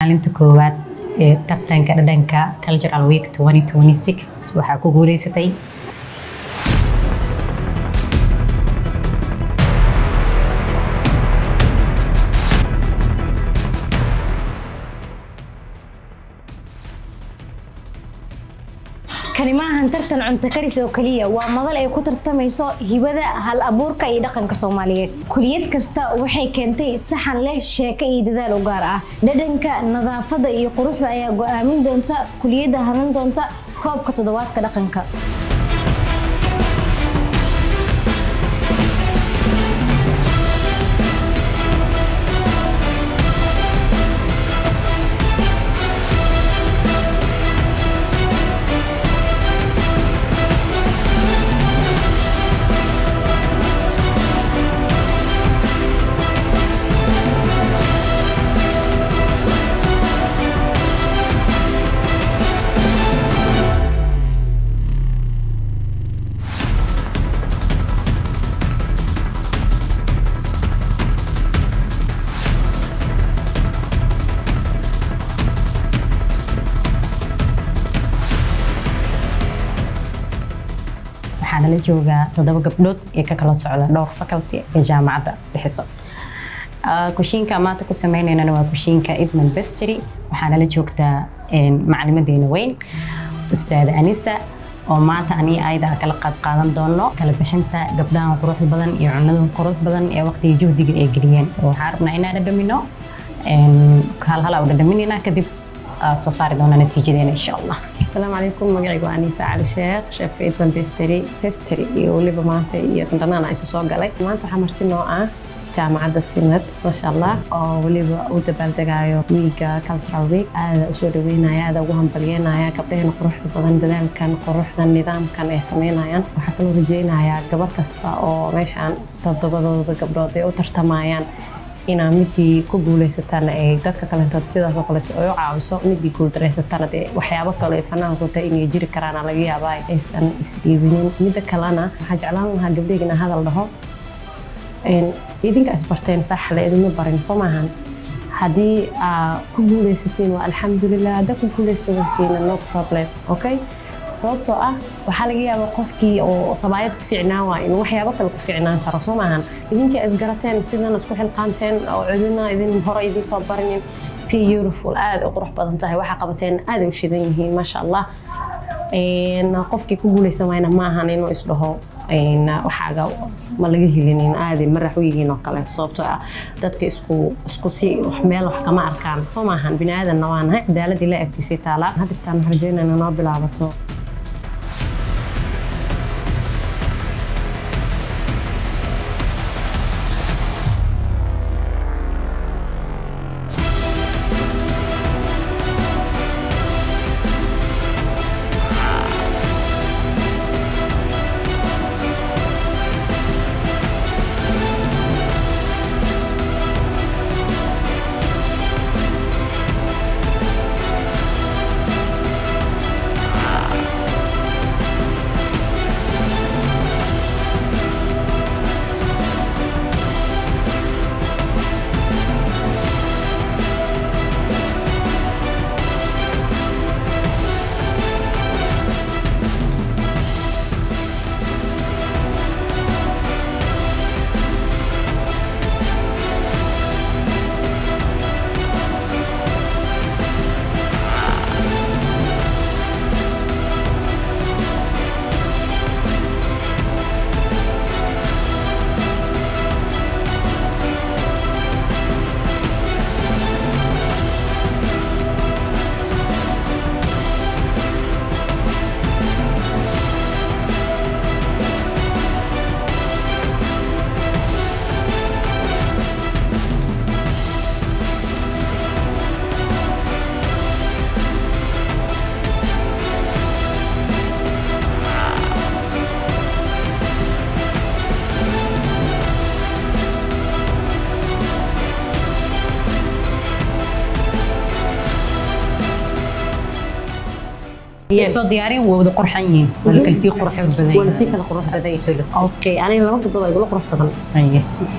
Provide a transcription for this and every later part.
kaalinta koowaad ee tartanka dhadhanka Cultural Week 2026 waxaa ku guuleysatay كلمة ترتن عن تكريس وكلية ومضل أي كتر تميصو هبدا هالأبور كأي دقن كصوماليات كليات كستا وحي كنتي سحن له شاكي دذال وقارعة ددن كنظافة يقروح ذا أي قوامين دونتا كلية ده هنن دونتا كوب كتدوات كدقن ك waxaana la joogaa 7 gabdhood ee ka kala socda dhowr faculty ee jaamacadda bixiso kushiinka maanta ku sameeynayna waa kushiinka Edmund Besteri waxaana la joogtaa macallimadeena weyn ustaad Anisa oo maanta ani ayda kala qaadan doono kala bixinta gabdhaha quruxda badan iyo cunada quruxda badan ee waqtiga juhdiga ay geliyeen waxaan rabnaa inaan dhadhamino hal u dhadhaminina kadib soo saari doona natiijadeena insha Allah. السلام عليكم مقعي وأنيسة على الشيخ شيف إدمن بيستري وليبا مانتي يقدرنا نعيش سوق علي مانتو حمرتي نوعا جامعة السمت ما شاء الله وليبا ودبل دقايو ويكا كالترال ويك هذا أسود وينايا هذا وهم بلينايا قبلين قروح بدن دلال كان قروح النظام كان يسمينايا وحكلو رجينايا قبل كستا أو ماشان تضبطوا قبلودي وترتمايان ina midii ku guuleysataan ay dadka kale inta sidaas oo kale oo caawiso midii guul dareysatana waxyaabo kale fanaanku ta inay jiri karaan laga yaabaa aysan isdhiibin mid kalena waxa jeclaan lahaa gabdhigina hadal dhaho idinka isbarteen sax la idin barin Soomahan hadii ku guuleysateen waa alxamdulillah dadku guuleysateen no problem okay sababtoo ah waxa laga yaabaa qofkii oo sabaayad ku fiicnaa waa in waxyaabo kale ku fiicnaan karo Soomahan idinka isgarateen sidan isku xilqaanteen oo cidina idin hore idin soo barin beautiful aad u qurux badan tahay waxa qabateen aad u shidan yihiin ma sha Allah qofkii ku guuleysanayna ma ahan inuu isdhaho waxaaga ma laga helinin aad marax u yihiin oo kale sababtoo ah dadka isku si wax meel wax kama arkaan Soomahan bini'aadan nawaanahay cadaalad ila agtiisay taala hadirtaan harjeynana noo bilaabato soo diyaarin wada qurxanyiin wala kala sii qurux badan wala sii kala qurux badan okay aniga laba gabdhood ay kula qurux badan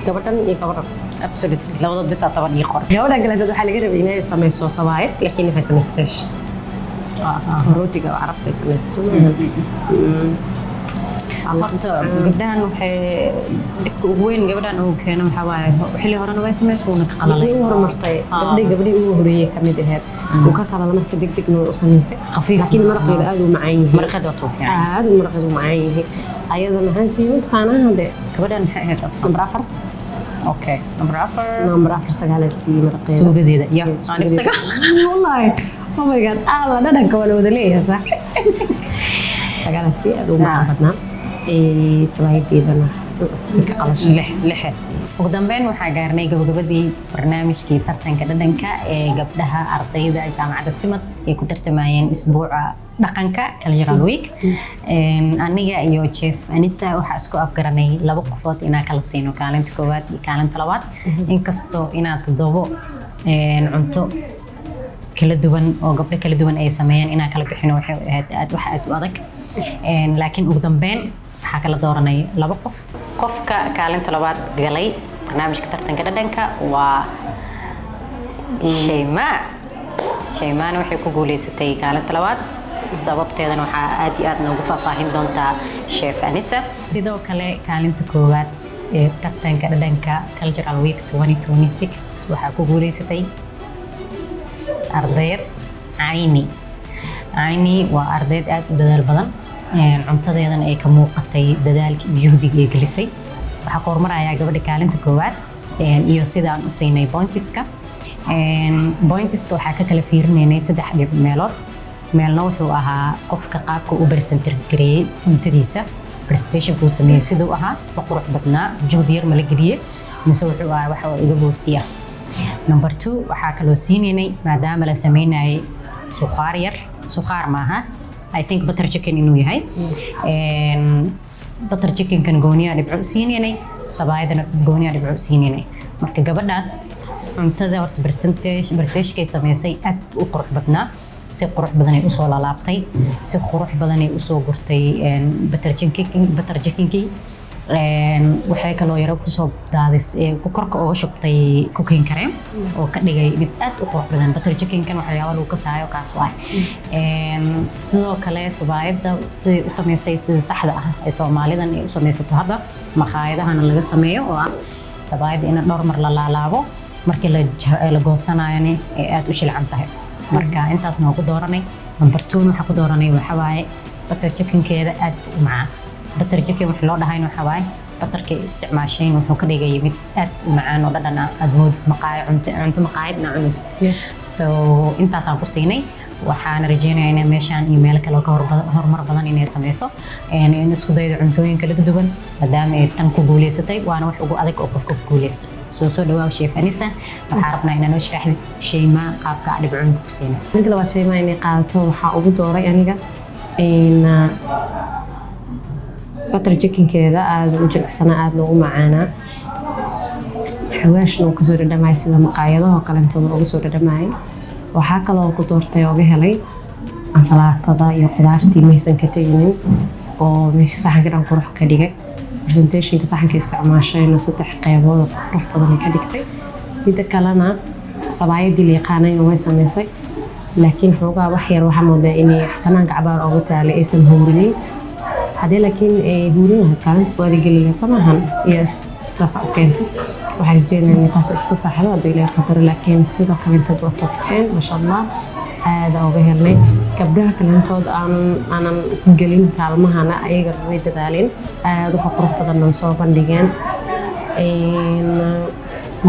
gabadhan iyo gabadhan absolutely labadood bis aad taban iyo qor gabadha kale waxaa laga rabay inay sameyso sabaayad laakiin waxay sameysay fish rootiga carabta sameysay horta gabdhahan waxay dhibka ugu weyn gabdhahan uu keeno waxaa waaye xilli horena way samaysay wuuna ka qalalay ugu horumartay gabdhii ugu horeeyay ka mid ahayd uu ka qalala marka degdegna u samaysay khafiif laakiin maraqeeda aad u macaan yahay maraqeeda waa tuu fiican aad u maraqeeda u macaan yahay ayada maxaan sii mid qaanaa hade gabadhan maxay ahayd asal number 4 okay number 4 number 4 sagaal sii maraqeeda suugadeeda ya aan sagaal wallahi oh my god la dhadhanka wala wada leeyahay sax sagaal sii aad u macaan badnaa sabaayaddeedana ka qalashay lixaasi ugu dambeyn waxaa gaarnay gabagabadii barnaamijkii tartanka dhadhanka ee gabdhaha ardayda jaamacadda simad ay ku tartamayeen isbuuca dhaqanka cultural week aniga iyo chef Anisa waxaa isku afgaranay laba qofood inaan kala siino kaalinta koowaad iyo kaalinta labaad inkastoo inaad todobo cunto kala duwan oo gabdho kala duwan ay sameeyeen inaan kala bixino waxay ahayd wax aad u adag laakiin ugu dambeyn waxaa kala dooranay laba qof qofka kaalinta labaad galay barnaamijka tartanka dhadhanka waa Shaymaan waxay ku guuleysatay kaalinta labaad sababteedana waxaa aad iyo aad noogu faahfaahin doontaa chef Anisa sidoo kale kaalinta koowaad ee tartanka dhadhanka cultural week 2026 waxaa ku guuleysatay ardayad Ayni waa ardayd aad u dadaal badan cuntadeedana ay ka muuqatay dadaalka iyo juhdiga ay gelisay waxaa ka hormarayaa gabadha kaalinta koowaad iyo sidaan u siinay pointiska waxaa ka kala fiirinaynay 3 dhib meelood meelna wuxuu ahaa qofka qaabka u presenter gareeyay cuntadiisa presentationka uu sameeyay siduu ahaa ma qurux badnaa juhdi yar ma la geliyay mise wuxuu ahaa waxa iga boobsiya number 2 waxaa kaloo siinaynay maadaama la sameynayay suqaar maaha I think butter chicken inuu yahay butter chicken kan gooniya dhibco siineenay sabaayadana gooniya dhibco siineenay marka gabadhaas cuntada horta percentage kay sameysay aad u qurux badnaa si qurux badan ay u soo laalaabtay si qurux badan ay u soo gurtay butter chicken waxay kaloo yaro ku soo daadis ku korka uga shubtay cooking cream oo ka dhigay mid aad u qurux badan butter chicken kan waxyaabo lagu kasaayo kaas waay sidoo kale sabaayadda si u sameysay sida saxda ah ee Soomaalidan ay u sameysato hadda maqaayadahana laga sameeyo oo ah sabaayadda in dhowr mar la laalaabo markii la goosanayana ay aad u shilcan tahay marka intaasna waa ku dooranay number 2 waxa ku dooranay waxa waaye butter chicken-keeda aad u macaan butter chicken wax loo dhahayn waxa waaye butterka isticmaasheen wuxuu ka dhigay mid aad u macaan oo dhadhan aad mood cunto maqaayadna cunayso so intaas aan ku siinay waxaan rajeynayaa in meeshaan iyo meel kale ka horumar badan inay sameyso in isku daydo cuntooyin kala duwan maadaama ay tan ku guuleysatay waana wax ugu adag oo qofka ku guuleysto soo dhawaaw chef Anisa waxaan rabnaa inaan noo sharaxdo Shaymaan qaabka dhibcoonka ku siinay inta labaad Shaymaan inay qaadato waxaa ugu dooray aniga butter chicken-keeda aad u jilicsanaa aad loogu macaanaa xawaashna uu kasoo dhadhamaya sida maqaayadaha kalentooda ugu soo dhadhamaya waxaa kaloo ku doortay ooga helay ansalaatada iyo qudaartii maysan ka teginin oo meesha saxanka dhan qurux ka dhigay presentationka saxanka isticmaashayna 3 qaybood qurux badan ka dhigtay midda kalena sabaayadii la yaqaanayna way sameysay laakiin xoogaa wax yar waxaa moodaa inay banaanka cabaar uga taalay aysan howrinin haddii laakiin huurin lahayd kaalinta kuwaada geli lahayd samahan yes taas u keentay waxaan rajeynayaa in taas iska saxdo haddii ilaahay qadaro laakiin sidoo kalintood waa top 10 masha Allah aad uga helnay gabdhaha kalintood aanan gelin kaalmahana ayaga way dadaaleen aad waxa qurux badan oo soo bandhigeen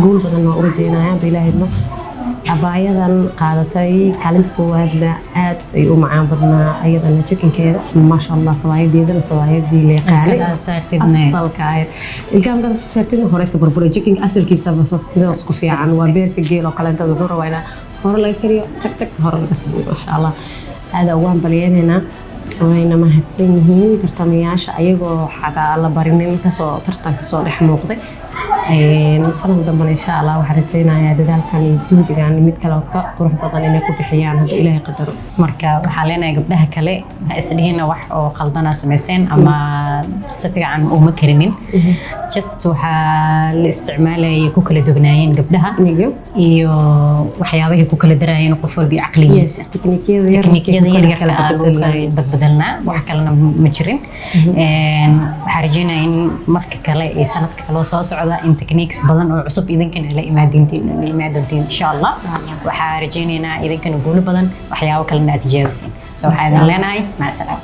guul badan oo u rajeynayaa haddii ilaahay idmo abaayadan qaadatay kaalinta koowaadna aad ay u macaan badnaa ayadana chicken-keeda masha Allah sabaayaddeedana sabaayadii la yaqaanay asalka ilkaamkaas saartida hore ka burburay chicken asalkiisa bas sida isku fiican waa beerka geel oo kale inta lagu rawaynaa hore laga kariyo tag hore laga siiyo masha Allah aad ugu hambalyeynayna wayna mahadsan yihiin tartamayaasha ayagoo xataa la barinin kasoo tartanka soo dhex muuqday sanad dambana insha allah waxaan rajaynayaa dadaalkan iyo juhdigan mid kale oo ka qurux badan inay ku bixiyaan hadduu ilaahay qadaro. marka waxaan leenahay gabdhaha kale ha isdhihina wax oo qaldanaa samayseen ama si fiican uma karinin just waxaa la isticmaalayay ku kala dugnaayeen gabdhaha iyo waxyaabahay ku kala daraayeen qof walba iyo caqligiisa teknikiyada yaryarka badbadalnaa wax kalena ma jirin waxaan rajaynayaa in marka kale ee sanadka kale soo socda in techniques badan oo cusub idinkana la imaadintiin insha allah waxaan rajaynaynaa idinkana guulo badan waxyaabo kalena aad tijaabisiin so waxaan idin leenahay maca salaama